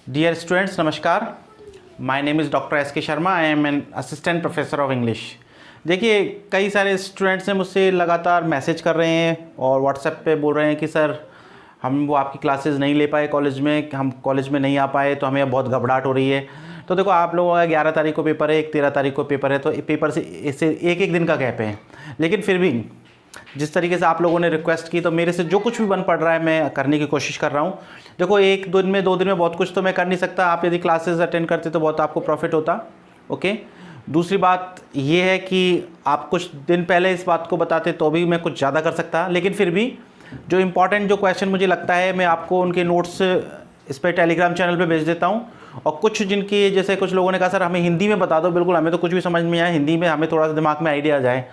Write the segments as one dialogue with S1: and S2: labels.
S1: Dear students, नमस्कार. My name is Dr. S.K. Sharma. I am an assistant professor of English. देखिए, कई सारे students ने मुझसे लगातार मैसेज कर रहे हैं और व्हाट्सएप पे बोल रहे हैं कि सर हम वो आपकी क्लासेस नहीं ले पाए कॉलेज में, हम कॉलेज में नहीं आ पाए तो हमें बहुत घबराहट हो रही है. तो देखो, आप लोगों का 11 तारीख को पेपर है, एक 13 तारीख को पेपर है, तो पेपर से इससे एक एक दिन का गैप है. लेकिन फिर भी जिस तरीके से आप लोगों ने रिक्वेस्ट की, तो मेरे से जो कुछ भी बन पड़ रहा है मैं करने की कोशिश कर रहा हूँ. देखो, एक दिन में 2 दिन में बहुत कुछ तो मैं कर नहीं सकता. आप यदि क्लासेस अटेंड करते तो बहुत आपको प्रॉफिट होता. ओके. दूसरी बात ये है कि आप कुछ दिन पहले इस बात को बताते तो भी मैं कुछ ज़्यादा कर सकता. लेकिन फिर भी जो इम्पॉर्टेंट जो क्वेश्चन मुझे लगता है, मैं आपको उनके नोट्स इस पर टेलीग्राम चैनल पे भेज देता हूँ. और कुछ जिनकी, जैसे कुछ लोगों ने कहा सर हमें हिंदी में बता दो, बिल्कुल हमें तो कुछ भी समझ में आए, हिंदी में हमें थोड़ा सा दिमाग में आइडिया आ जाए,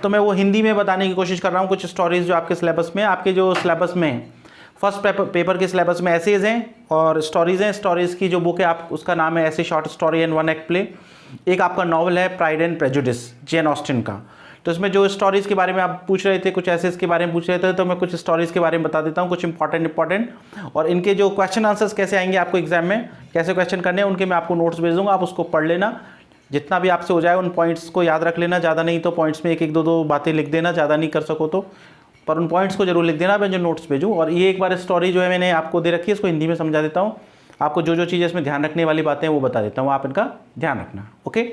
S1: तो मैं वो हिंदी में बताने की कोशिश कर रहा हूँ. कुछ स्टोरीज़ जो आपके सिलेबस में, आपके जो सिलेबस में फर्स्ट पेपर के सिलेबस में एसेज हैं और स्टोरीज़ हैं. स्टोरीज़ की जो बुक है, आप उसका नाम है ऐसे short story and one act play. एक आपका नॉवल है pride and prejudice, Jane Austen का. तो इसमें जो स्टोरीज़ के बारे में आप पूछ रहे थे, कुछ एसेज के बारे में पूछ रहे थे, तो मैं कुछ स्टोरीज़ के बारे में बता देता हूँ, कुछ इंपॉर्टेंट. और इनके जो क्वेश्चन आंसर्स कैसे आएंगे आपको एग्जाम में, कैसे क्वेश्चन करने हैं, उनके मैं आपको नोट्स भेज दूँगा. आप उसको पढ़ लेना, जितना भी आपसे हो जाए उन पॉइंट्स को याद रख लेना. ज़्यादा नहीं तो पॉइंट्स में एक दो बातें लिख देना, ज़्यादा नहीं कर सको तो, पर उन पॉइंट्स को जरूर लिख देना. मैं जो नोट्स भेजूँ. और ये एक बार स्टोरी जो है मैंने आपको दे रखी है, इसको हिंदी में समझा देता हूँ. आपको जो जो चीज़ें इसमें ध्यान रखने वाली बातें हैं वो बता देता हूँ, आप इनका ध्यान रखना. ओके.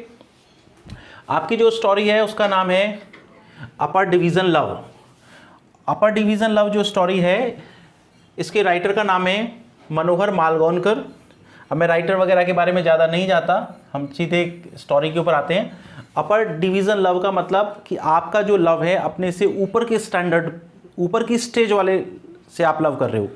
S1: आपकी जो स्टोरी है उसका नाम है अपर डिवीज़न लव. अपर डिवीज़न लव जो स्टोरी है, इसके राइटर का नाम है मनोहर मालगोनकर. अब मैं राइटर वगैरह के बारे में ज़्यादा नहीं जाता, हम सीधे स्टोरी के ऊपर आते हैं. अपर डिवीज़न लव का मतलब कि आपका जो लव है अपने से ऊपर के स्टैंडर्ड, ऊपर की स्टेज वाले से आप लव कर रहे हो.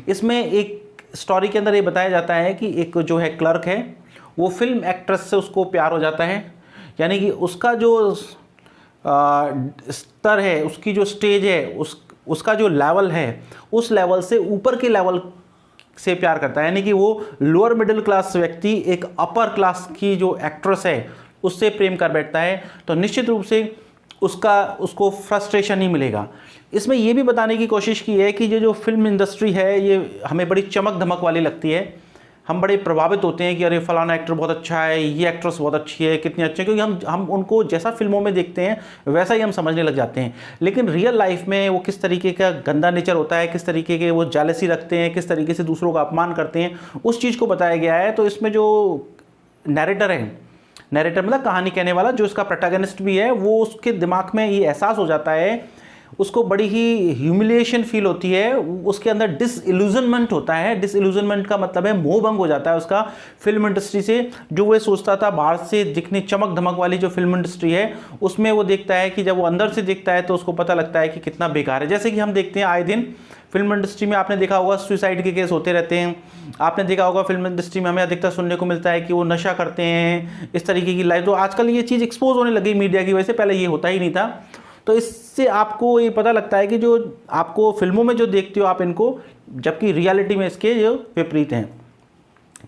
S1: इसमें एक स्टोरी के अंदर ये बताया जाता है कि एक जो है क्लर्क है, वो फिल्म एक्ट्रेस से उसको प्यार हो जाता है. यानी कि उसका जो स्तर है, उसकी जो स्टेज है, उसका जो लेवल है, उस लेवल से ऊपर के लेवल से प्यार करता है. यानी कि वो लोअर मिडिल क्लास व्यक्ति एक अपर क्लास की जो एक्ट्रेस है उससे प्रेम कर बैठता है, तो निश्चित रूप से उसको फ्रस्ट्रेशन ही मिलेगा. इसमें ये भी बताने की कोशिश की है कि ये जो फिल्म इंडस्ट्री है ये हमें बड़ी चमक धमक वाली लगती है. हम बड़े प्रभावित होते हैं कि अरे फलाना एक्टर बहुत अच्छा है, ये एक्ट्रेस बहुत अच्छी है, कितनी अच्छी है, क्योंकि हम उनको जैसा फिल्मों में देखते हैं वैसा ही हम समझने लग जाते हैं. लेकिन रियल लाइफ में वो किस तरीके का गंदा नेचर होता है, किस तरीके के वो जेलसी रखते हैं, किस तरीके से दूसरों का अपमान करते हैं, उस चीज़ को बताया गया है. तो इसमें जो नैरेटर है, नैरेटर मतलब कहानी कहने वाला, जो इसका प्रोटैगनिस्ट भी है, वो उसके दिमाग में ये एहसास हो जाता है, उसको बड़ी ही ह्यूमिलिएशन फील होती है, उसके अंदर डिसइल्यूजनमेंट होता है. डिसइल्यूजनमेंट का मतलब है मोहभंग हो जाता है उसका फिल्म इंडस्ट्री से. जो वो सोचता था बाहर से दिखने चमक धमक वाली जो फिल्म इंडस्ट्री है, उसमें वो देखता है कि जब वो अंदर से देखता है तो उसको पता लगता है कि कितना बेकार है. जैसे कि हम देखते हैं आए दिन फिल्म इंडस्ट्री में, आपने देखा होगा सुसाइड के केस होते रहते हैं. आपने देखा होगा फिल्म इंडस्ट्री में हमें अधिकतर सुनने को मिलता है कि वो नशा करते हैं, इस तरीके की लाइफ. तो आजकल ये चीज़ एक्सपोज होने लगी मीडिया की वजह से, पहले ये होता ही नहीं था. तो इससे आपको ये पता लगता है कि जो आपको फिल्मों में जो देखते हो आप इनको, जबकि रियलिटी में इसके जो विपरीत हैं.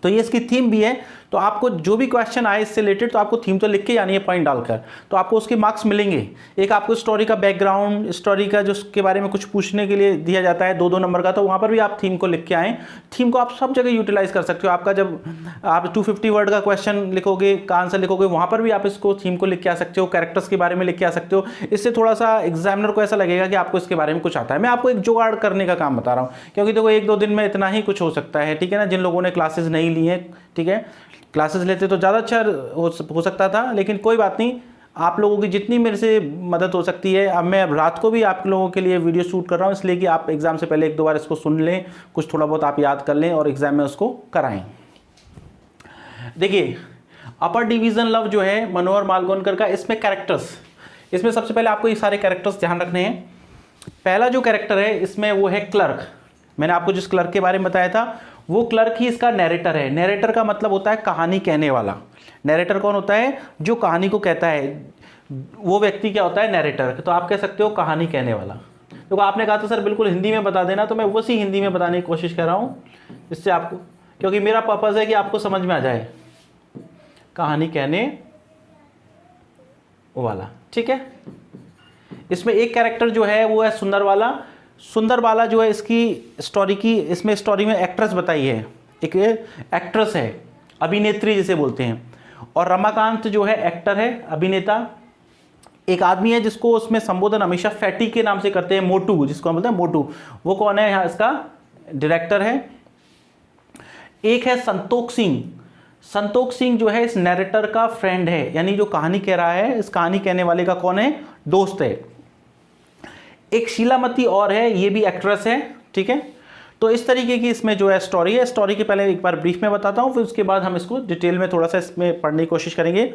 S1: तो ये इसकी थीम भी है. तो आपको जो भी क्वेश्चन आए इससे रिलेटेड, तो आपको थीम तो लिख के जानी है पॉइंट डालकर, तो आपको उसके मार्क्स मिलेंगे. एक आपको स्टोरी का बैकग्राउंड, स्टोरी का जो उसके बारे में कुछ पूछने के लिए दिया जाता है 2-2 नंबर का, तो वहाँ पर भी आप थीम को लिख के आएँ. थीम को आप सब जगह यूटिलाइज कर सकते हो. आपका जब आप 250 वर्ड का क्वेश्चन लिखोगे, का आंसर लिखोगे, वहाँ पर भी आप इसको थीम को लिख के आ सकते हो, कैरेक्टर्स के बारे में लिख के आ सकते हो. इससे थोड़ा सा एग्जामिनर को ऐसा लगेगा कि आपको इसके बारे में कुछ आता है. मैं आपको एक जुगाड़ करने का काम बता रहा हूँ, क्योंकि देखो 1-2 दिन में इतना ही कुछ हो सकता है, ठीक है ना. जिन लोगों ने क्लासेस नहीं ली हैं, ठीक है, क्लासेस लेते तो ज़्यादा अच्छा हो सकता था. लेकिन कोई बात नहीं, आप लोगों की जितनी मेरे से मदद हो सकती है. अब मैं रात को भी आप लोगों के लिए वीडियो शूट कर रहा हूँ, इसलिए कि आप एग्ज़ाम से पहले 1-2 बार इसको सुन लें, कुछ थोड़ा बहुत आप याद कर लें और एग्ज़ाम में उसको कराएं. देखिए, अपर डिवीज़न लव जो है मनोहर मालगोनकर का, इसमें कैरेक्टर्स, इसमें सबसे पहले आपको ये सारे कैरेक्टर्स ध्यान रखने हैं. पहला जो कैरेक्टर है इसमें वो है क्लर्क. मैंने आपको जिस क्लर्क के बारे में बताया था, वो क्लर्क ही इसका नैरेटर है. नैरेटर का मतलब होता है कहानी कहने वाला. नैरेटर कौन होता है? जो कहानी को कहता है, वो व्यक्ति क्या होता है? नैरेटर. तो आप कह सकते हो कहानी कहने वाला. तो आपने कहा था सर बिल्कुल हिंदी में बता देना, तो मैं उसी हिंदी में बताने की कोशिश कर रहा हूँ, जिससे आपको, क्योंकि मेरा पर्पज़ है कि आपको समझ में आ जाए, कहानी कहने वाला. ठीक है. इसमें एक कैरेक्टर जो है वो है सुंदरबाला. सुंदरबाला जो है इसकी स्टोरी की, इसमें स्टोरी में एक्ट्रेस बताई है, एक एक्ट्रेस है, अभिनेत्री जिसे बोलते हैं, और रमाकांत जो है एक्टर है, अभिनेता। एक आदमी है जिसको उसमें संबोधन हमेशा फैटी के नाम से करते हैं, मोटू, जिसको हम बोलते हैं मोटू, वो कौन है यहाँ इसका डायरेक्टर है। एक है संतोष सिंह। संतोष सिंह जो है इस नैरेटर का फ्रेंड है, यानी जो कहानी कह रहा है इस कहानी कहने वाले का कौन है, दोस्त है। एक शीलामती और है, ये भी एक्ट्रेस है, ठीक है। तो इस तरीके की इसमें जो है स्टोरी है। स्टोरी के पहले एक बार ब्रीफ में बताता हूँ, फिर उसके बाद हम इसको डिटेल में थोड़ा सा इसमें पढ़ने की कोशिश करेंगे।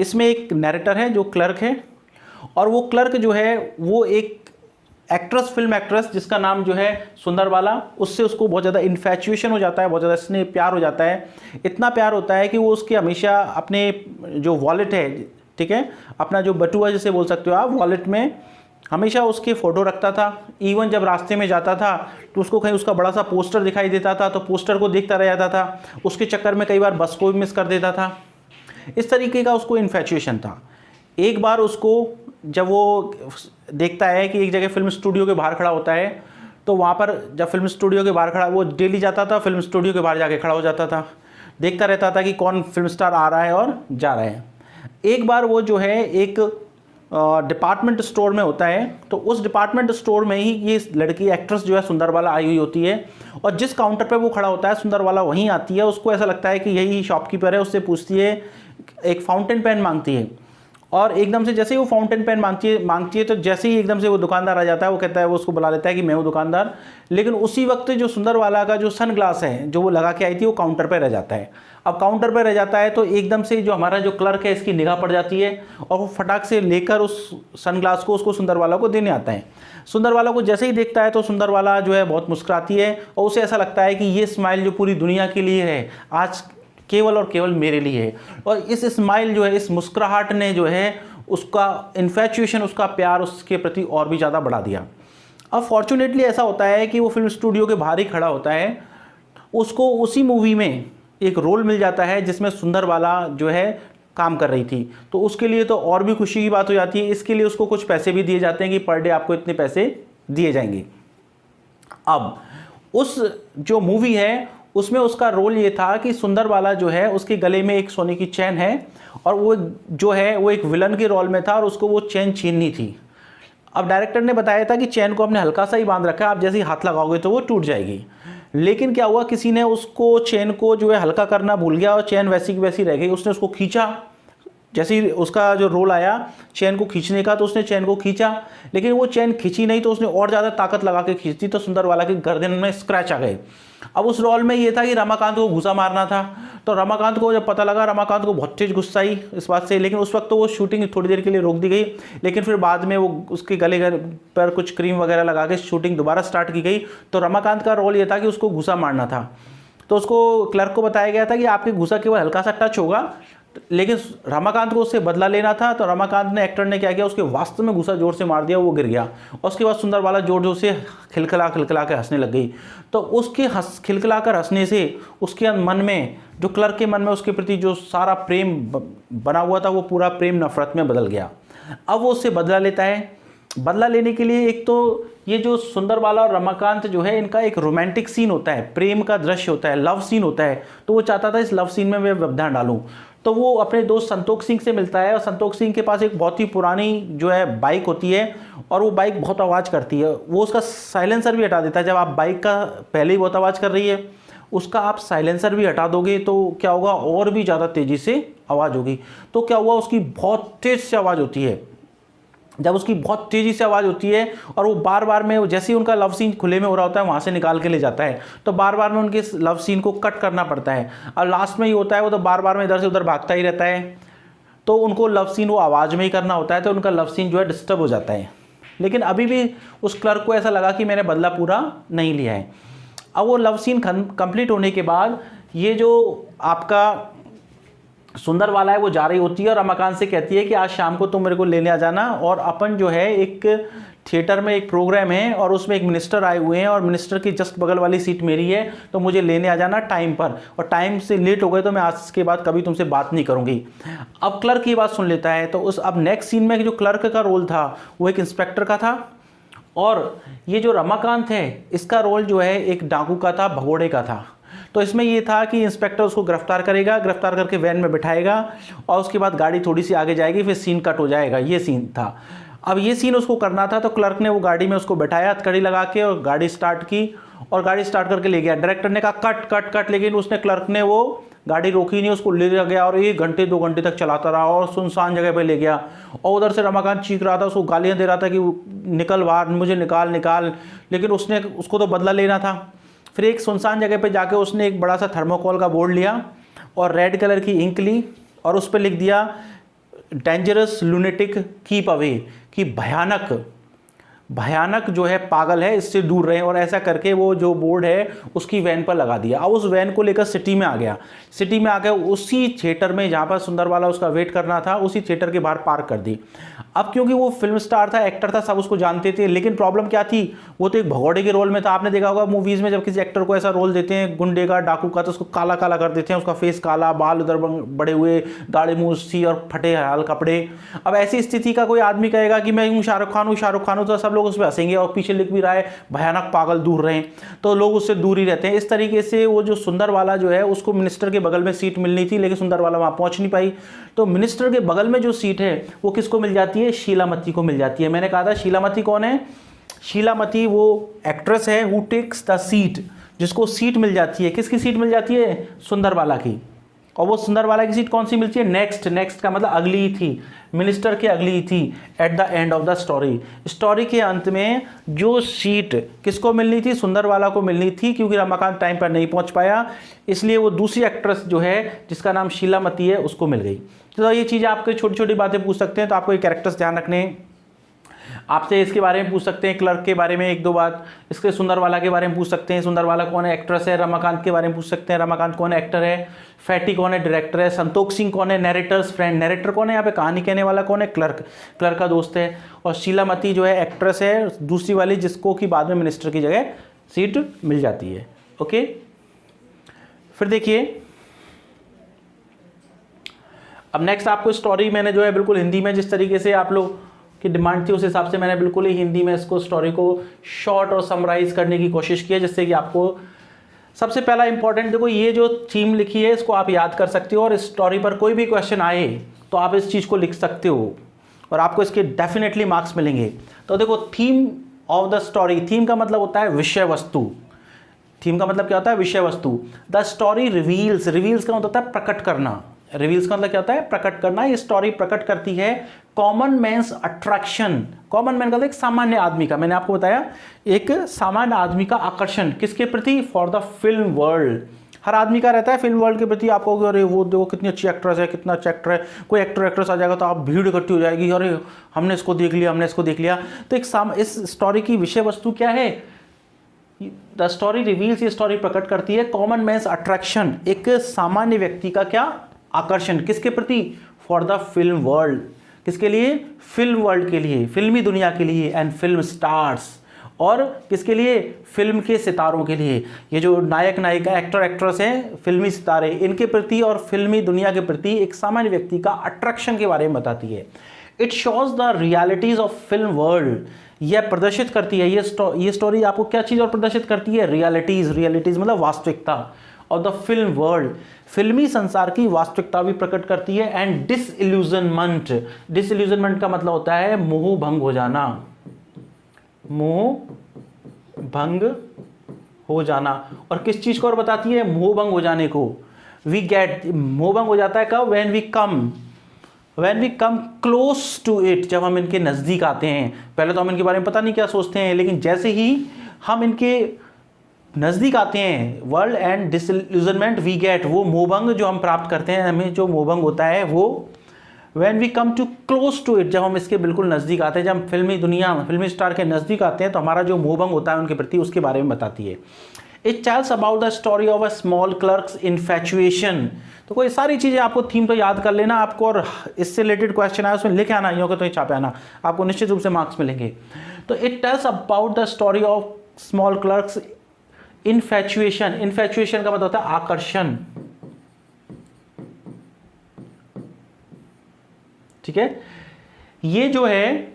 S1: इसमें एक नैरेटर है जो क्लर्क है, और वो क्लर्क जो है वो एक एक्ट्रेस, फिल्म एक्ट्रेस जिसका नाम जो है सुंदरबाला, उससे उसको बहुत ज़्यादा इन्फैचुएशन हो जाता है, बहुत ज़्यादा स्नेह प्यार हो जाता है। इतना प्यार होता है कि वो उसके हमेशा अपने जो वॉलेट है, ठीक है, अपना जो बटुआ जिसे बोल सकते हो आप, वॉलेट में हमेशा उसके फ़ोटो रखता था। इवन जब रास्ते में जाता था तो उसको कहीं उसका बड़ा सा पोस्टर दिखाई देता था तो पोस्टर को देखता रह जाता था। उसके चक्कर में कई बार बस को भी मिस कर देता था। इस तरीके का उसको इन्फैचुएशन था। एक बार उसको जब वो देखता है कि एक जगह फिल्म स्टूडियो के बाहर खड़ा होता है, तो वहाँ पर जब फिल्म स्टूडियो के बाहर खड़ा, वो डेली जाता था फिल्म स्टूडियो के बाहर जाके खड़ा हो जाता था, देखता रहता था कि कौन फिल्म स्टार आ रहा है और जा रहा है। एक बार वो जो है एक डिपार्टमेंट स्टोर में होता है, तो उस डिपार्टमेंट स्टोर में ही ये लड़की एक्ट्रेस जो है सुंदरबाला आई हुई होती है, और जिस काउंटर पे वो खड़ा होता है सुंदरबाला वहीं आती है। उसको ऐसा लगता है कि यही शॉपकीपर है, उससे पूछती है, एक फाउंटेन पेन मांगती है, और एकदम से जैसे ही वो फाउंटेन पेन मांगती है तो जैसे ही एकदम से वो दुकानदार आ जाता है, वो कहता है, वो उसको बुला लेता है कि मैं हूँ दुकानदार। लेकिन उसी वक्त जो सुंदरबाला का जो सन ग्लास है जो वो लगा के आई थी वो काउंटर पर रह जाता है। अब काउंटर पर रह जाता है तो एकदम से जो हमारा जो क्लर्क है इसकी निगाह पड़ जाती है, और वो फटाक से लेकर उस सन ग्लास को उसको सुंदरबाला को देने आता है। सुंदरबाला को जैसे ही देखता है तो सुंदरबाला जो है बहुत मुस्कुराती है, और उसे ऐसा लगता है कि ये स्माइल जो पूरी दुनिया के लिए है आज केवल और केवल मेरे लिए है। और इस स्माइल जो है, इस मुस्कुराहट ने जो है उसका इन्फैचुएशन, उसका प्यार उसके प्रति और भी ज़्यादा बढ़ा दिया। अब फॉर्चुनेटली ऐसा होता है कि वो फिल्म स्टूडियो के बाहर ही खड़ा होता है, उसको उसी मूवी में एक रोल मिल जाता है जिसमें सुंदरबाला जो है काम कर रही थी। तो उसके लिए तो और भी खुशी की बात हो जाती है। इसके लिए उसको कुछ पैसे भी दिए जाते हैं कि पर डे आपको इतने पैसे दिए जाएंगे। अब उस जो मूवी है उसमें उसका रोल ये था कि सुंदरबाला जो है उसके गले में एक सोने की चैन है, और वो जो है वो एक विलन के रोल में था, और उसको वो चैन छीननी थी। अब डायरेक्टर ने बताया था कि चैन को आपने हल्का सा ही बांध रखा है, आप जैसे ही हाथ लगाओगे तो वो टूट जाएगी। लेकिन क्या हुआ, किसी ने उसको चैन को जो है हल्का करना भूल गया, और चैन वैसी की वैसी रह गई। उसने उसको खींचा, जैसे ही उसका जो रोल आया चैन को खींचने का, तो उसने चैन को खींचा, लेकिन वो चैन खींची नहीं, तो उसने और ज़्यादा ताकत लगा के खींचती तो सुंदरबाला के गर्दन में स्क्रैच आ गए। अब उस रोल में ये था कि रमाकांत को घुसा मारना था, तो रमाकांत को जब पता लगा, रमाकांत को बहुत तेज गुस्सा आई इस बात से। लेकिन उस वक्त तो वो शूटिंग थोड़ी देर के लिए रोक दी गई, लेकिन फिर बाद में वो उसके गले पर कुछ क्रीम वगैरह लगा के शूटिंग दोबारा स्टार्ट की गई। तो रमाकांत का रोल ये था कि उसको घुसा मारना था। तो उसको क्लर्क को बताया गया था कि आपके घुसा केवल हल्का सा टच होगा, लेकिन रमाकांत को उससे बदला लेना था। तो रमाकांत ने, एक्टर ने क्या किया, उसके वास्तव में घुसा जोर से मार दिया, वो गिर गया। और उसके बाद सुंदरबाला जोर जोर से खिलखिला के हंसने लग गई। तो उसके खिलखिला कर हंसने से उसके मन में, जो क्लर्क के मन में उसके प्रति जो सारा प्रेम बना हुआ था, वो पूरा प्रेम नफरत में बदल गया। अब वो उससे बदला लेता है। बदला लेने के लिए एक तो ये जो सुंदरबाला और रमाकांत जो है इनका एक रोमांटिक सीन होता है, प्रेम का दृश्य होता है, लव सीन होता है। तो वो चाहता था इस लव सीन में मैं व्यवधान डालूं। तो वो अपने दोस्त संतोष सिंह से मिलता है, और संतोष सिंह के पास एक बहुत ही पुरानी जो है बाइक होती है, और वो बाइक बहुत आवाज़ करती है। वो उसका साइलेंसर भी हटा देता है। जब आप बाइक का पहले ही बहुत आवाज़ कर रही है, उसका आप साइलेंसर भी हटा दोगे तो क्या होगा, और भी ज़्यादा तेज़ी से आवाज़ होगी। तो क्या हुआ, उसकी बहुत तेज़ से आवाज़ होती है। जब उसकी बहुत तेज़ी से आवाज़ होती है, और वो बार बार में, जैसे ही उनका लव सीन खुले में हो रहा होता है, वहाँ से निकाल के ले जाता है, तो बार बार में उनके लव सीन को कट करना पड़ता है। और लास्ट में ये होता है, वो तो बार बार में इधर से उधर भागता ही रहता है, तो उनको लव सीन वो आवाज़ में ही करना होता है, तो उनका लव सीन जो है डिस्टर्ब हो जाता है। लेकिन अभी भी उस क्लर्क को ऐसा लगा कि मैंने बदला पूरा नहीं लिया है। अब वो लव सीन कंप्लीट होने के बाद ये जो आपका सुंदरबाला है वो जा रही होती है, और रमाकांत से कहती है कि आज शाम को तुम मेरे को लेने आ जाना, और अपन जो है एक थिएटर में एक प्रोग्राम है, और उसमें एक मिनिस्टर आए हुए हैं, और मिनिस्टर की जस्ट बगल वाली सीट मेरी है, तो मुझे लेने आ जाना टाइम पर, और टाइम से लेट हो गए तो मैं आज के बाद कभी तुमसे बात नहीं करूँगी। अब क्लर्क ये बात सुन लेता है। तो उस अब नेक्स्ट सीन में जो क्लर्क का रोल था वो एक इंस्पेक्टर का था, और ये जो रमाकांत है इसका रोल जो है एक डाकू का था, भगोड़े का था। तो इसमें ये था कि इंस्पेक्टर उसको गिरफ्तार करेगा, गिरफ्तार करके वैन में बिठाएगा और उसके बाद गाड़ी थोड़ी सी आगे जाएगी, फिर सीन कट हो जाएगा। ये सीन था। अब ये सीन उसको करना था, तो क्लर्क ने वो गाड़ी में उसको बैठाया हथकड़ी लगा के और गाड़ी स्टार्ट की और गाड़ी स्टार्ट करके ले गया। डायरेक्टर ने कहा कट कट कट, लेकिन उसने क्लर्क ने वो गाड़ी रोकी नहीं, उसको ले गया और 1 घंटे 2 घंटे तक चलाता रहा और सुनसान जगह पे ले गया। और उधर से रमाकांत चीख रहा था, उसको गालियां दे रहा था कि निकल बाहर, मुझे निकाल निकाल, लेकिन उसको तो बदला लेना था। फिर एक सुनसान जगह पे जाके उसने एक बड़ा सा थर्मोकोल का बोर्ड लिया और रेड कलर की इंक ली और उस पर लिख दिया डेंजरस लुनेटिक कीप अवे, कि भयानक जो है पागल है, इससे दूर रहें। और ऐसा करके वो जो बोर्ड है उसकी वैन पर लगा दिया। अब उस वैन को लेकर सिटी में आ गया। सिटी में आकर उसी थिएटर में जहाँ पर सुंदरवाला उसका वेट करना था, उसी थिएटर के बाहर पार्क कर दी। अब क्योंकि वो फिल्म स्टार था, एक्टर था, सब उसको जानते थे, लेकिन प्रॉब्लम क्या थी, वो तो एक भगौड़े के रोल में था। आपने देखा होगा मूवीज़ में जब किसी एक्टर को ऐसा रोल देते हैं गुंडे का, डाकू का, तो उसको काला काला कर देते हैं, उसका फेस काला, बाल उधर बड़े हुए, दाढ़ी मूंछ सी और फटे हाल कपड़े। अब ऐसी स्थिति का कोई आदमी कहेगा कि मैं हूँ शाहरुख खान हूँ, तो सब लोग उस पर हंसेंगे और पीछे लिख भी रहा है भयानक पागल दूर रहें, तो लोग उससे दूर ही रहते हैं। इस तरीके से वो जो सुंदरवाला जो है उसको मिनिस्टर के बगल में सीट मिलनी थी, लेकिन सुंदरवाला वहाँ पहुँच नहीं पाई। तो मिनिस्टर के बगल में जो सीट है वो किसको मिल जाती है, शीलामती को मिल जाती है। मैंने कहा था शीलामती कौन है, शीलामती वो एक्ट्रेस है हु टेक्स द सीट, जिसको सीट मिल जाती है। किसकी सीट मिल जाती है, सुंदरवाला की। और वो सुंदरवाला की सीट कौन सी मिलती है, नेक्स्ट का मतलब अगली थी, मिनिस्टर के अगली थी। At the end of the story के अंत में जो सीट किसको मिलनी थी, सुंदरवाला को मिलनी थी, क्योंकि रमाकांत टाइम पर नहीं पहुंच पाया, इसलिए वो दूसरी एक्ट्रेस जो है जिसका नाम शीलामती है उसको मिल गई। तो ये चीज़ आपको छोटी छोटी बातें पूछ सकते हैं, तो आपको ये कैरेक्टर्स ध्यान रखने, आपसे इसके बारे में पूछ सकते हैं, क्लर्क के बारे में 1-2 बात, इसके सुंदरवाला के बारे में पूछ सकते हैं, सुंदरवाला कौन है, एक्ट्रेस है। रमाकांत के बारे में पूछ सकते हैं, रमाकांत कौन है, एक्टर है। फैटी कौन है, डायरेक्टर है। संतोष सिंह कौन है, नैरेटर्स फ्रेंड, नैरेटर कौन है यहाँ पे, कहानी कहने वाला कौन है, क्लर्क का दोस्त है। और शीलामती जो है एक्ट्रेस है दूसरी वाली, जिसको कि बाद में मिनिस्टर की जगह सीट मिल जाती है। ओके, फिर देखिए अब नेक्स्ट आपको स्टोरी मैंने जो है बिल्कुल हिंदी में, जिस तरीके से आप लोग की डिमांड थी उस हिसाब से मैंने बिल्कुल ही हिंदी में इसको स्टोरी को शॉर्ट और समराइज करने की कोशिश की है, जिससे कि आपको सबसे पहला इंपॉर्टेंट, देखो ये जो थीम लिखी है इसको आप याद कर सकते हो और इस स्टोरी पर कोई भी क्वेश्चन आए तो आप इस चीज़ को लिख सकते हो और आपको इसके डेफिनेटली मार्क्स मिलेंगे। तो देखो theme of the story, theme का मतलब होता है विषय वस्तु। थीम का मतलब क्या होता है, विषय वस्तु। द स्टोरी रिवील्स का मतलब होता है प्रकट करना। रिवील्स का मतलब क्या होता है, प्रकट करना। ये स्टोरी प्रकट करती है common man's attraction. Common man का एक सामान्य आदमी का, मैंने आपको बताया एक सामान्य आदमी का आकर्षण किसके प्रति, फॉर द फिल्म वर्ल्ड। हर आदमी का रहता है फिल्म वर्ल्ड के प्रति। आपको अरे वो देखो कितनी अच्छी एक्ट्रेस है, कितना अच्छा एक्टर है, कोई एक्ट्रेस आ जाएगा तो आप भीड़ इकट्ठी हो जाएगी, अरे हमने इसको देख लिया। तो इस स्टोरी की विषय वस्तु क्या है, द स्टोरी रिवील्स, ये स्टोरी प्रकट करती है कॉमन मैन्स अट्रैक्शन, एक सामान्य व्यक्ति का क्या आकर्षण, किसके प्रति, फॉर द फिल्म वर्ल्ड। किसके लिए, फिल्म वर्ल्ड के लिए, फिल्मी दुनिया के लिए, एंड फिल्म स्टार्स, और किसके लिए, फिल्म के सितारों के लिए। ये जो नायक नायिका एक्टर एक्ट्रेस हैं, फिल्मी सितारे, इनके प्रति और फिल्मी दुनिया के प्रति एक सामान्य व्यक्ति का अट्रैक्शन के बारे में बताती है। It shows the realities of film world, यह प्रदर्शित करती है, ये स्टोरी आपको क्या चीज़ और प्रदर्शित करती है, रियलिटीज मतलब वास्तविकता, और द फिल्म वर्ल्ड, फिल्मी संसार की वास्तविकता भी प्रकट करती है। एंड डिसइल्यूजनमेंट का मतलब होता है मोह भंग हो जाना, मोह भंग हो जाना। और किस चीज को और बताती है, मोह भंग हो जाने को। वी गेट, मोह भंग हो जाता है कब, when we come close to it, जब हम इनके नजदीक आते हैं। पहले तो हम इनके बारे में पता नहीं क्या सोचते हैं, लेकिन जैसे ही हम इनके नज़दीक आते हैं, world and disillusionment we get, वो मोहभंग जो हम प्राप्त करते हैं, हमें जो मोहभंग होता है वो when we come to close to it, जब हम इसके बिल्कुल नज़दीक आते हैं, जब हम फिल्मी दुनिया, फिल्मी स्टार के नज़दीक आते हैं, तो हमारा जो मोहभंग होता है उनके प्रति, उसके बारे में बताती है। It tells about the story of a small clerks infatuation. तो कोई सारी चीज़ें आपको थीम तो याद कर लेना आपको, और इससे रिलेटेड क्वेश्चन आया उसमें लिखे आना, योग तो ही छापे आना, आपको निश्चित रूप से मार्क्स मिलेंगे। तो it tells about the story of small clerks infatuation का मतलब होता है आकर्षण, ठीक है। ये जो है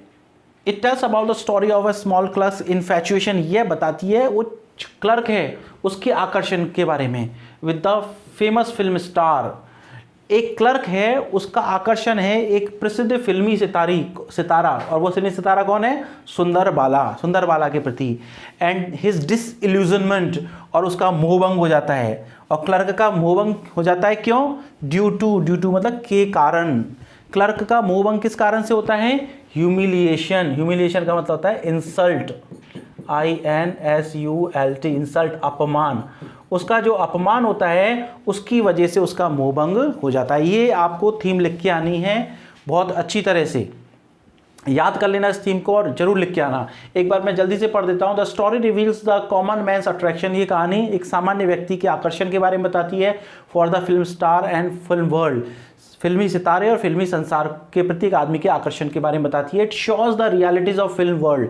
S1: it tells about the story of a small clerks infatuation, ये बताती है वो क्लर्क है उसके आकर्षण के बारे में। With the famous film star. एक क्लर्क है, उसका आकर्षण है एक प्रसिद्ध फिल्मी सितारा, और वो फिल्मी सितारा कौन है? सुंदर बाला के प्रति। एंड हिज डिसइल्यूजनमेंट, और उसका मोहभंग हो जाता है। और क्लर्क का मोहभंग हो जाता है क्यों? ड्यू टू मतलब के कारण। क्लर्क का मोहभंग किस कारण से होता है? ह्यूमिलिएशन का मतलब होता है इंसल्ट, INSULT, इंसल्ट, अपमान। उसका जो अपमान होता है उसकी वजह से उसका मोहभंग हो जाता है। ये आपको थीम लिख के आनी है, बहुत अच्छी तरह से याद कर लेना इस थीम को और जरूर लिख के आना। एक बार मैं जल्दी से पढ़ देता हूँ। The story reveals the common man's attraction. ये कहानी एक सामान्य व्यक्ति के आकर्षण के बारे में बताती है for the film star and film world. फिल्मी सितारे और फिल्मी संसार के प्रति एक आदमी के आकर्षण के बारे में बताती है। It shows the realities of film world.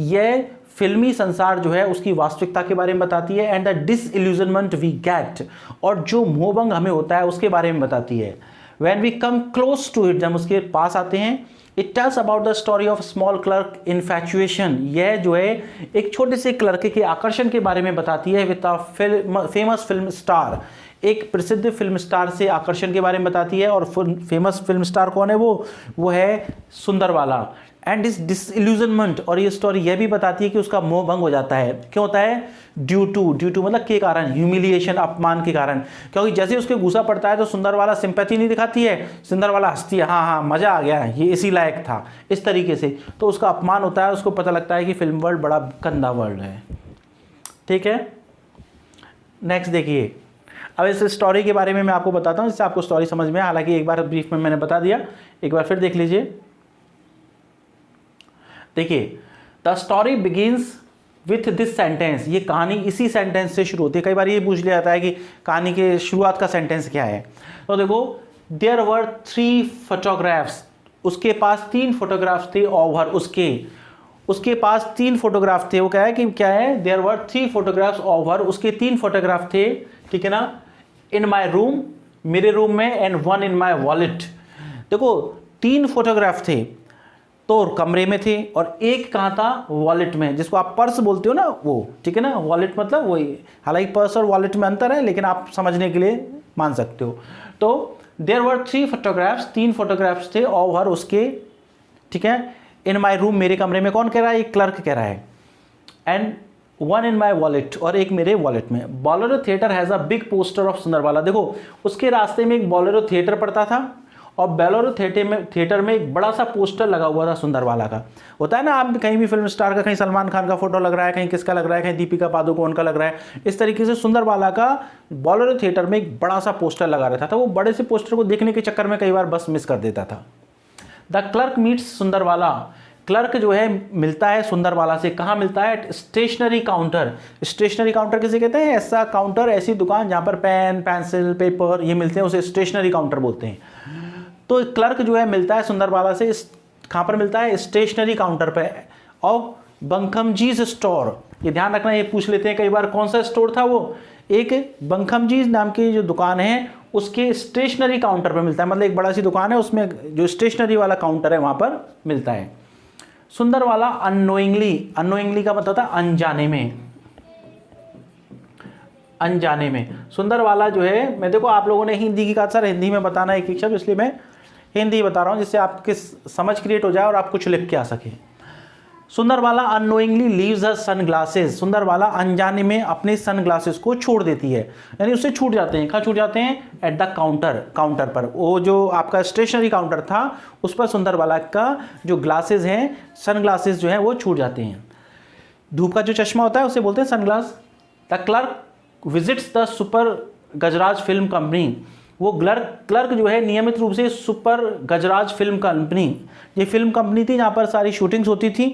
S1: यह फिल्मी संसार जो है उसकी वास्तविकता के बारे में बताती है। And the disillusionment we get, और जो मोहभंग हमें होता है उसके बारे में बताती है। When we come close to it, जब उसके पास आते हैं, it tells about the story of small clerk infatuation. यह जो है एक छोटे से क्लर्क के आकर्षण के बारे में बताती है with a famous film star. एक प्रसिद्ध फिल्म स्टार से आकर्षण के बारे में बताती है। और फेमस फिल्म स्टार कौन है? वो है सुंदरवाला। एंड इस डिसइल्यूजनमेंट, और ये स्टोरी यह भी बताती है कि उसका मोह भंग हो जाता है। क्यों होता है? ड्यू टू मतलब के कारण, ह्यूमिलिएशन, अपमान के कारण। क्योंकि जैसे उसके गुस्सा पड़ता है तो सुंदरवाला सिंपैथी नहीं दिखाती है, सुंदरवाला हंसती है, हाँ मजा आ गया, ये इसी लायक था, इस तरीके से। तो उसका अपमान होता है, उसको पता लगता है कि फिल्म वर्ल्ड बड़ा गंदा वर्ल्ड है। ठीक है, नेक्स्ट देखिए। अब इस स्टोरी के बारे में मैं आपको बताता हूँ जिससे आपको स्टोरी समझ में, हालांकि एक बार ब्रीफ में मैंने बता दिया, एक बार फिर देख लीजिए। देखिए, the story begins with this sentence. ये कहानी इसी सेंटेंस से शुरू होती है। कई बार ये पूछ लिया जाता है कि कहानी के शुरुआत का सेंटेंस क्या है। तो देखो, देयर वर 3 फोटोग्राफ्स। उसके पास 3 फोटोग्राफ्स थे। ओवर, उसके पास 3 फोटोग्राफ थे। वो क्या है कि क्या है? देयर वर 3 फोटोग्राफ्स ओवर, उसके 3 फोटोग्राफ थे, ठीक है ना। इन माई रूम, मेरे रूम में, एंड 1 इन माई वॉलेट। देखो, 3 फोटोग्राफ थे तो कमरे में थे, और एक कहाँ था? वॉलेट में, जिसको आप पर्स बोलते हो ना, वो, ठीक है ना। वॉलेट मतलब वही, हालांकि पर्स और वॉलेट में अंतर है, लेकिन आप समझने के लिए मान सकते हो। तो देयर वर 3 फोटोग्राफ्स, 3 फोटोग्राफ्स थे ओवर उसके, ठीक है। इन माई रूम, मेरे कमरे में। कौन कह रहा है? एक क्लर्क कह रहा है। एंड 1 इन माई वॉलेट, और एक मेरे वॉलेट में। Bolero theatre has a big poster of Sundarwala. देखो, उसके रास्ते में एक बोलेरो थिएटर पड़ता था, और बोलेरो थिएटर में एक बड़ा सा पोस्टर लगा हुआ था सुंदरवाला का। होता है ना, आप कहीं भी फिल्म स्टार का, कहीं सलमान खान का फोटो लग रहा है, कहीं किसका लग रहा है, कहीं दीपिका पादुकोण का लग रहा है। इस तरीके से सुंदरवाला का बोलेरो थिएटर में एक बड़ा सा पोस्टर लगा रहता था। वो बड़े से पोस्टर को देखने के चक्कर में कई बार बस मिस कर देता था। The clerk meets Sundarwala. Clerk जो है मिलता है सुंदरवाला से। कहाँ मिलता है? Stationery counter. स्टेशनरी काउंटर किसे कहते हैं? ऐसा काउंटर, ऐसी दुकान जहाँ पर पेन, पेंसिल, पेपर ये मिलते हैं, उसे स्टेशनरी काउंटर बोलते हैं। तो क्लर्क जो है मिलता है सुंदरवाला से। कहाँ पर मिलता है? स्टेशनरी काउंटर पे। और बंखमजीज स्टोर, ये ध्यान रखना, ये पूछ लेते हैं कई बार कौन सा स्टोर था वो। एक बंखमजीज नाम की जो दुकान है उसके स्टेशनरी काउंटर पे मिलता है। मतलब एक बड़ा सी दुकान है, उसमें जो स्टेशनरी वाला काउंटर है वहाँ पर मिलता है। सुंदरवाला अननोइंगली का मतलब था अनजाने में। सुंदरवाला जो है, मैं देखो आप लोगों ने हिंदी की कहा सर हिंदी में बताना एक एक शब्द, इसलिए मैं हिंदी बता रहा हूँ जिससे आपके समझ क्रिएट हो जाए और आप कुछ लिख के आ सके। सुंदरवाला अननोइंगली लीव्स हर सनग्लासेस। सुंदरवाला अनजाने में अपने सनग्लासेस को छोड़ देती है, यानी उससे छूट जाते हैं। कहाँ छूट जाते हैं? एट द काउंटर पर। वो जो आपका स्टेशनरी काउंटर था उस पर सुंदरवाला का जो ग्लासेस हैं, सनग्लासेस जो हैं वो छूट जाते हैं। धूप का जो चश्मा होता है उसे बोलते हैं sunglass. The clerk visits the super Gajraj film company. वो क्लर्क जो है नियमित रूप से सुपर गजराज फिल्म कंपनी, ये फिल्म कंपनी थी जहाँ पर सारी शूटिंग्स होती थी,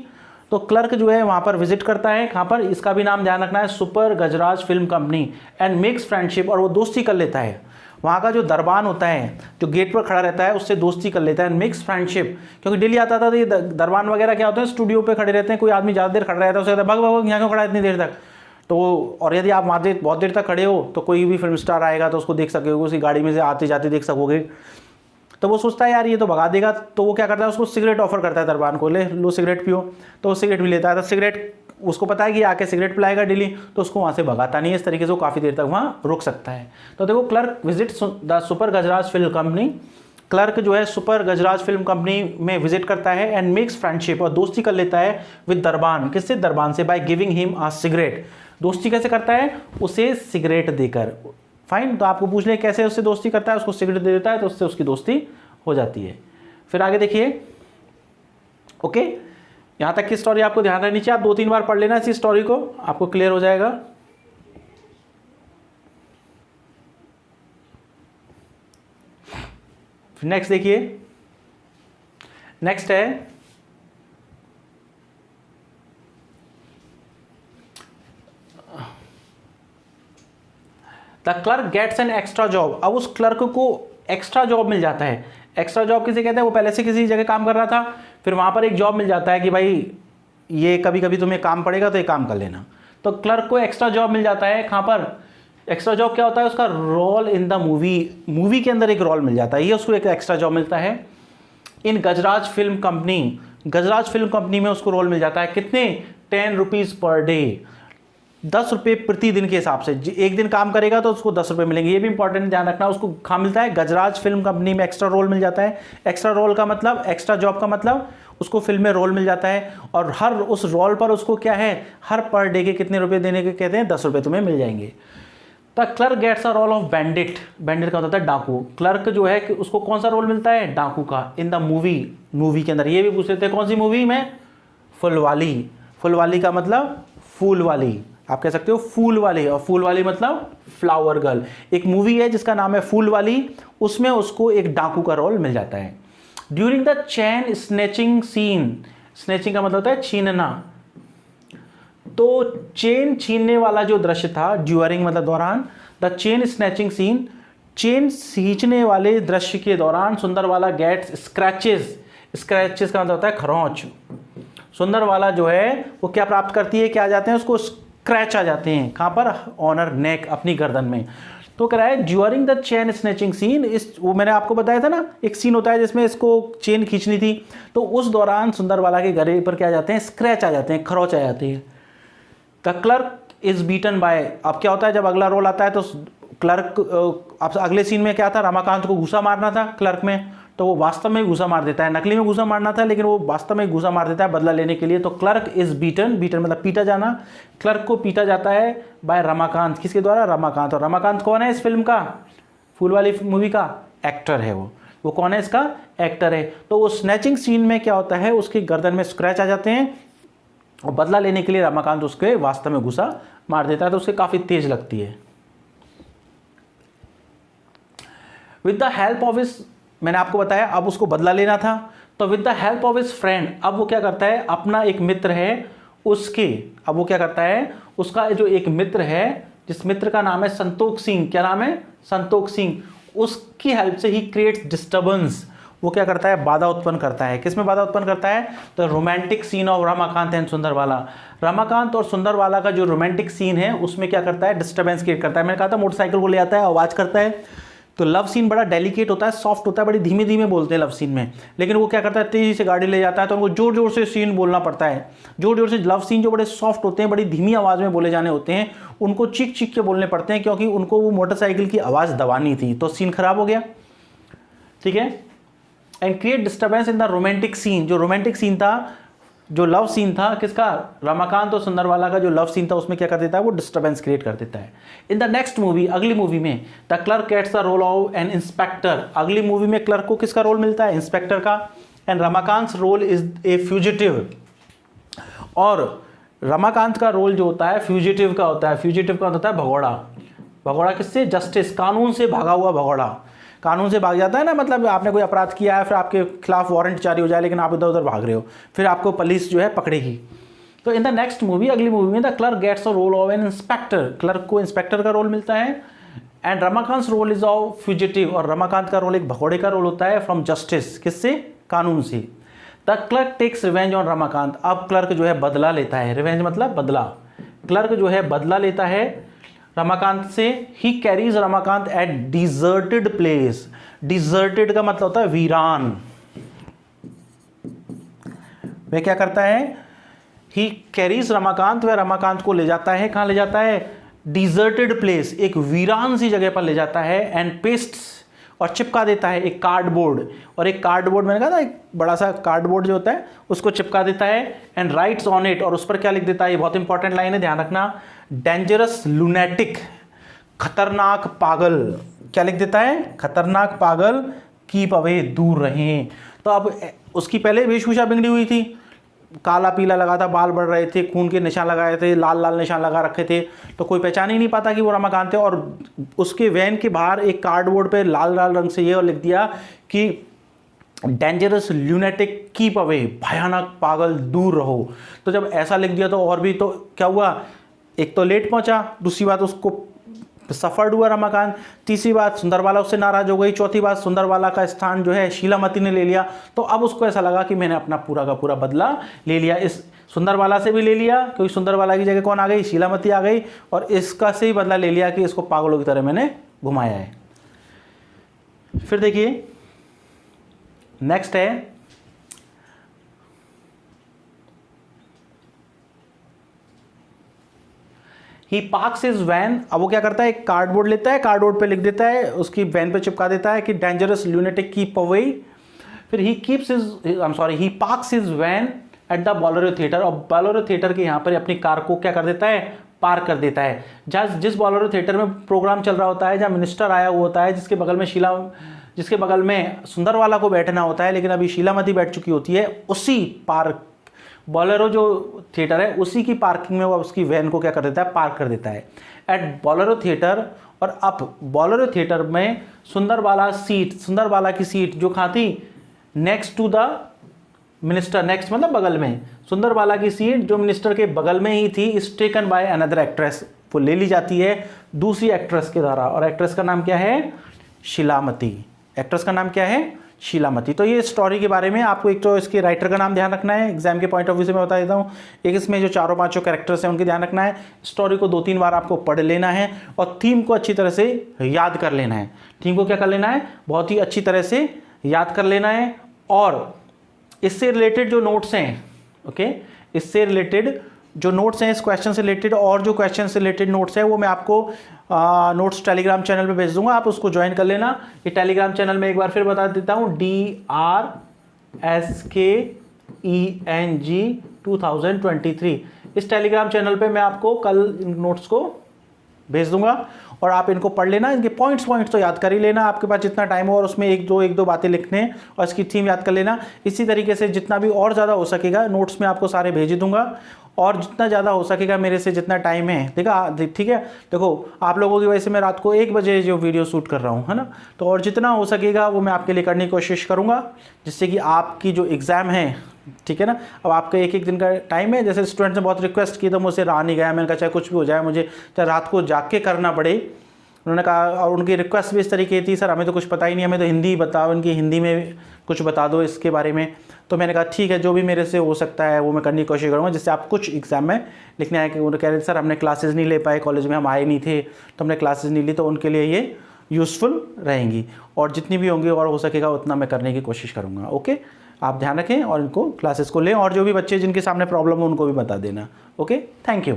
S1: तो क्लर्क जो है वहाँ पर विजिट करता है। कहाँ पर? इसका भी नाम ध्यान रखना है, super Gajraj film company. And makes friendship, और वो दोस्ती कर लेता है। वहाँ का जो दरबान होता है जो गेट पर खड़ा रहता है उससे दोस्ती कर लेता है। मेक्स फ्रेंडशिप, क्योंकि डेली आता था तो ये दरबान वगैरह क्या होता है, स्टूडियो पे खड़े रहते हैं, कोई आदमी ज़्यादा देर खड़ा रहता है, उसे कहता है भाग यहाँ क्यों खड़ा है इतनी देर तक। तो और यदि आप वहाँ बहुत देर तक खड़े हो तो कोई भी फिल्म स्टार आएगा तो उसको देख सकोगे, उसकी गाड़ी में से आते जाते देख सकोगे। तो वो सोचता है यार ये तो भगा देगा, तो वो क्या करता है, उसको सिगरेट ऑफर करता है दरबान को, ले लो सिगरेट पियो। तो वो सिगरेट भी लेता है, तो सिगरेट उसको पता है कि आके सिगरेट पिलाएगा डेली, तो उसको वहाँ से भगाता नहीं है। इस तरीके से वो काफ़ी देर तक वहाँ रुक सकता है। तो देखो, clerk visit the super Gajraj film company, clerk जो है सुपर गजराज फिल्म कंपनी में विजिट करता है एंड मेक्स फ्रेंडशिप, और दोस्ती कर लेता है विद दरबान। किससे? दरबान से। By giving him a cigarette. दोस्ती कैसे करता है? उसे सिगरेट देकर। फाइन, तो आपको पूछ ले कैसे उससे दोस्ती करता है, उसको सिगरेट दे देता है, तो उससे उसकी दोस्ती हो जाती है। फिर आगे देखिए, ओके, यहाँ तक की स्टोरी आपको ध्यान रहनी चाहिए। आप 2-3 बार पढ़ लेना इसी स्टोरी को, आपको क्लियर हो जाएगा। फिर नेक्स्ट देखिए, नेक्स्ट है the clerk gets an extra job. अब उस क्लर्क को एक्स्ट्रा जॉब मिल जाता है। एक्स्ट्रा जॉब किसे कहते हैं? वो पहले से किसी जगह काम कर रहा था, फिर वहां पर एक जॉब मिल जाता है कि भाई ये कभी कभी तुम्हें काम पड़ेगा तो ये काम कर लेना। तो क्लर्क को एक्स्ट्रा जॉब मिल जाता है। कहाँ पर? एक्स्ट्रा जॉब क्या होता है? उसका रोल इन द मूवी के अंदर एक रोल मिल जाता है, ये उसको एक एक्स्ट्रा जॉब मिलता है इन गजराज फिल्म कंपनी। गजराज फिल्म कंपनी में उसको रोल मिल जाता है। कितने? 10 रुपीज़ पर डे, 10 रुपये प्रतिदिन के हिसाब से। एक दिन काम करेगा तो उसको 10 रुपये मिलेंगे। ये भी इंपॉर्टेंट ध्यान रखना। उसको कहाँ मिलता है? गजराज फिल्म कंपनी में एक्स्ट्रा रोल मिल जाता है। एक्स्ट्रा रोल का मतलब, एक्स्ट्रा जॉब का मतलब उसको फिल्म में रोल मिल जाता है, और हर उस रोल पर उसको क्या है, हर पर डे के कितने रुपये देने के कहते हैं? 10 रुपये तुम्हें मिल जाएंगे। The clerk gets a role of bandit. Bandit का होता है डाकू। क्लर्क जो है कि उसको कौन सा रोल मिलता है? डाकू का। इन द मूवी के अंदर। ये भी पूछ लेते हैं कौन सी मूवी में? फुलवाली। फुलवाली का मतलब फूल वाली, आप कह सकते हो फूल वाली, और फूल वाली मतलब फ्लावर गर्ल। एक मूवी है जिसका नाम है फूल वाली, उसमें उसको एक डाकू का रोल मिल जाता है। During the chain snatching scene, snatching का मतलब होता है छीनना, तो चेन छीनने वाला जो दृश्य था, ड्यूरिंग मतलब दौरान, the chain snatching scene, chain खींचने वाले दृश्य के दौरान सुंदरवाला गेट्स स्क्रैचेस। स्क्रैचेस का मतलब होता है खरोंच। सुंदरवाला जो है वो क्या प्राप्त करती है? क्या आ जाते हैं उसको? स्क्रैच आ जाते हैं। कहाँ पर? ऑनर नेक, अपनी गर्दन में। तो कह रहा है during the chain snatching scene, इस वो मैंने आपको बताया था ना, एक सीन होता है जिसमें इसको चेन खींचनी थी, तो उस दौरान सुंदरवाला के गले पर क्या आ जाते हैं? स्क्रैच आ जाते हैं, खरोच आ जाती है। The clerk is beaten by. अब क्या होता है जब अगला रोल आता है तो क्लर्क, अब अगले सीन में क्या था? रमाकांत को घूसा मारना था क्लर्क में, तो वो वास्तव में घूसा मार देता है। नकली में घूसा मारना था लेकिन वो वास्तव में घूसा मार देता है बदला लेने के लिए। तो क्लर्क इज बीटन, बीटन मतलब पीटा जाना। क्लर्क को पीटा जाता है बाय रमाकांत। किसके द्वारा? रमाकांत। और रमाकांत कौन है इस फिल्म का? फूल वाली मूवी का एक्टर है वो कौन है? इसका एक्टर है। तो वो स्नैचिंग सीन में क्या होता है? उसकी गर्दन में स्क्रैच आ जाते हैं, और बदला लेने के लिए रमाकांत उसके वास्तव में घुसा मार देता है, तो उसके काफ़ी तेज लगती है। With the help of his, मैंने आपको बताया अब उसको बदला लेना था, तो with the help of his friend, अब वो क्या करता है? अपना एक मित्र है उसके, अब वो क्या करता है? उसका जो एक मित्र है, जिस मित्र का नाम है संतोख सिंह। क्या नाम है? संतोख सिंह। उसकी हेल्प से ही क्रिएट्स डिस्टर्बेंस। वो क्या करता है? बाधा उत्पन्न करता है। किसमें बाधा उत्पन्न करता है? तो romantic scene of Ramakant and Sundarwala. Ramakant और सुंदरवाला का जो रोमांटिक सीन है उसमें क्या करता है? डिस्टर्बेंस क्रिएट करता है। मैंने कहा था मोटरसाइकिल को ले आता है, आवाज़ करता है। तो लव सीन बड़ा डेलिकेट होता है, सॉफ्ट होता है, बड़ी धीमे धीमे बोलते हैं लव सीन में, लेकिन वो क्या करता है? तेजी से गाड़ी ले जाता है, तो उनको जोर जोर से सीन बोलना पड़ता है। जोर जोर से लव सीन जो बड़े सॉफ्ट होते हैं, बड़ी धीमी आवाज़ में बोले जाने होते हैं, उनको चीख चीख के बोलने पड़ते हैं, क्योंकि उनको वो मोटरसाइकिल की आवाज़ दबानी थी, तो सीन खराब हो गया। ठीक है। And create disturbance in the romantic scene. जो रोमांटिक सीन था, जो लव सीन था, किसका? रमाकांत और सुंदरवाला का जो लव सीन था, उसमें क्या कर देता है? वो डिस्टर्बेंस क्रिएट कर देता है। इन द नेक्स्ट मूवी, अगली मूवी में, the clerk gets the role of an inspector. अगली मूवी में क्लर्क को किसका रोल मिलता है? इंस्पेक्टर का। And Ramakant role is a fugitive. और रमाकांत का रोल जो होता है फ्यूजिटिव का होता है। फ्यूजिटिव का होता है भगोड़ा। भगोड़ा किससे? जस्टिस, कानून से भागा हुआ भगोड़ा। कानून से भाग जाता है ना, मतलब आपने कोई अपराध किया है, फिर आपके खिलाफ वारंट जारी हो जाए, लेकिन आप इधर उधर भाग रहे हो, फिर आपको पुलिस जो है पकड़ेगी। तो इन द नेक्स्ट मूवी, अगली मूवी में, the clerk gets a role of an inspector. Clerk को इंस्पेक्टर का रोल मिलता है। And Ramakant role is of fugitive. और रमाकांत का रोल एक भगोड़े का रोल होता है फ्रॉम जस्टिस। किससे? कानून से। The clerk takes revenge on Ramakant. अब क्लर्क जो है बदला लेता है। रिवेंज मतलब बदला। क्लर्क जो है बदला लेता है रमाकांत से। He carries Ramakant at deserted place. Deserted का मतलब होता है वीरान। वह क्या करता है, ही कैरीज रमाकांत, वह रमाकांत को ले जाता है, कहाँ ले जाता है, डिजर्टेड प्लेस, एक वीरान सी जगह पर ले जाता है, एंड पेस्ट्स, और चिपका देता है एक कार्डबोर्ड, और एक कार्डबोर्ड मैंने कहा था एक बड़ा सा कार्डबोर्ड जो होता है उसको चिपका देता है, एंड राइट्स ऑन इट, और उस पर क्या लिख देता है, ये बहुत इंपॉर्टेंट लाइन है, ध्यान रखना, डेंजरस लूनेटिक, खतरनाक पागल, क्या लिख देता है, खतरनाक पागल, कीप अवे, दूर रहें। तो अब उसकी पहले वेशभूषा बिगड़ी हुई थी, काला पीला लगा था, बाल बढ़ रहे थे, खून के निशान लगाए थे, लाल लाल निशान लगा रखे थे, तो कोई पहचान ही नहीं पाता कि वो रमाकांत थे। और उसके वैन के बाहर एक कार्डबोर्ड पे लाल लाल रंग से ये लिख दिया कि डेंजरस ल्यूनेटिक कीप अवे, भयानक पागल दूर रहो। तो जब ऐसा लिख दिया तो और भी, तो क्या हुआ, एक तो लेट पहुंचा, दूसरी बात उसको सफर्ड हुआ रमाकांत, तीसरी बात सुंदरबाला उससे नाराज हो गई, चौथी बात सुंदरबाला का स्थान जो है शीलामती ने ले लिया। तो अब उसको ऐसा लगा कि मैंने अपना पूरा का पूरा बदला ले लिया, इस सुंदरबाला से भी ले लिया क्योंकि सुंदरबाला की जगह कौन आ गई, शीलामती आ गई, और इसका से ही बदला ले लिया कि इसको पागलों की तरह मैंने घुमाया है। फिर देखिए नेक्स्ट है, ही पार्क्स हिज वैन। अब वो क्या करता है, एक कार्डबोर्ड लेता है, कार्डबोर्ड पे लिख देता है, उसकी वैन पे चिपका देता है कि डेंजरस ल्यूनेटिक कीप अवे। फिर he keeps he parks his van at the Bolero theatre, और बोलेरो थिएटर के यहाँ पर अपनी कार को क्या कर देता है, पार्क कर देता है। जिस बोलेरो थिएटर में प्रोग्राम चल रहा होता है, जहाँ मिनिस्टर आया हुआ होता है, जिसके बगल में सुंदरवाला को बैठना होता है, लेकिन अभी शीलामती बैठ चुकी होती है, उसी पार्क बोलेरो जो थिएटर है उसी की पार्किंग में वो उसकी वैन को क्या कर देता है, पार्क कर देता है एट बोलेरो थिएटर। और अब बोलेरो थिएटर में सुंदरबाला की सीट जो कहाँ थी, next to the minister, next मतलब बगल में, सुंदरबाला की सीट जो मिनिस्टर के बगल में ही थी, is taken by another actress, वो ले ली जाती है दूसरी एक्ट्रेस के द्वारा, और एक्ट्रेस का नाम क्या है, शीलामती। एक्ट्रेस का नाम क्या है, शीलामती। तो ये स्टोरी के बारे में आपको एक तो इसके राइटर का नाम ध्यान रखना है, एग्जाम के पॉइंट ऑफ व्यू से मैं बता देता हूँ, एक इसमें जो चारों पांचों कैरेक्टर्स हैं उनके ध्यान रखना है, स्टोरी को 2-3 बार आपको पढ़ लेना है, और थीम को अच्छी तरह से याद कर लेना है। थीम को क्या कर लेना है, बहुत ही अच्छी तरह से याद कर लेना है, और इससे रिलेटेड जो नोट्स हैं, ओके, इससे रिलेटेड जो नोट्स हैं इस क्वेश्चन से रिलेटेड, और जो क्वेश्चन से रिलेटेड नोट्स है वो मैं आपको नोट्स टेलीग्राम चैनल पे भेज दूंगा, आप उसको ज्वाइन कर लेना। ये टेलीग्राम चैनल में एक बार फिर बता देता हूँ, DRSKENG 2023, इस टेलीग्राम चैनल पे मैं आपको कल इन नोट्स को भेज दूंगा, और आप इनको पढ़ लेना, इनके पॉइंट्स तो याद कर ही लेना, आपके पास जितना टाइम हो, और उसमें एक दो बातें लिखने और इसकी थीम याद कर लेना। इसी तरीके से जितना भी और ज़्यादा हो सकेगा नोट्स में आपको सारे भेज दूंगा, और जितना ज़्यादा हो सकेगा मेरे से जितना टाइम है, ठीक है। देखो आप लोगों की वजह से मैं रात को 1 बजे जो वीडियो शूट कर रहा हूँ, है ना, तो और जितना हो सकेगा वो मैं आपके लिए करने की कोशिश करूँगा, जिससे कि आपकी जो एग्ज़ाम है, ठीक है ना, अब आपका 1-1 दिन का टाइम है। जैसे स्टूडेंट्स ने बहुत रिक्वेस्ट की तो मुझसे रहा नहीं गया, मैंने कहा चाहे कुछ भी हो जाए, मुझे चाहे रात को जाग के करना पड़े, उन्होंने कहा, और उनकी रिक्वेस्ट भी इस तरीके की थी, सर हमें तो कुछ पता ही नहीं, हमें तो हिंदी बताओ, इनकी हिंदी में कुछ बता दो इसके बारे में। तो मैंने कहा ठीक है, जो भी मेरे से हो सकता है वो मैं करने की कोशिश करूँगा, जिससे आप कुछ एग्जाम में लिखने आए। कि वो कह रहे थे सर हमने क्लासेस नहीं ले पाए, कॉलेज में हम आए नहीं थे तो हमने क्लासेस नहीं ली, तो उनके लिए ये यूज़फुल रहेंगी, और जितनी भी होंगी और हो सकेगा उतना मैं करने की कोशिश करूँगा। ओके, आप ध्यान रखें और इनको क्लासेस को लें, और जो भी बच्चे जिनके सामने प्रॉब्लम हो उनको भी बता देना। Okay, thank you.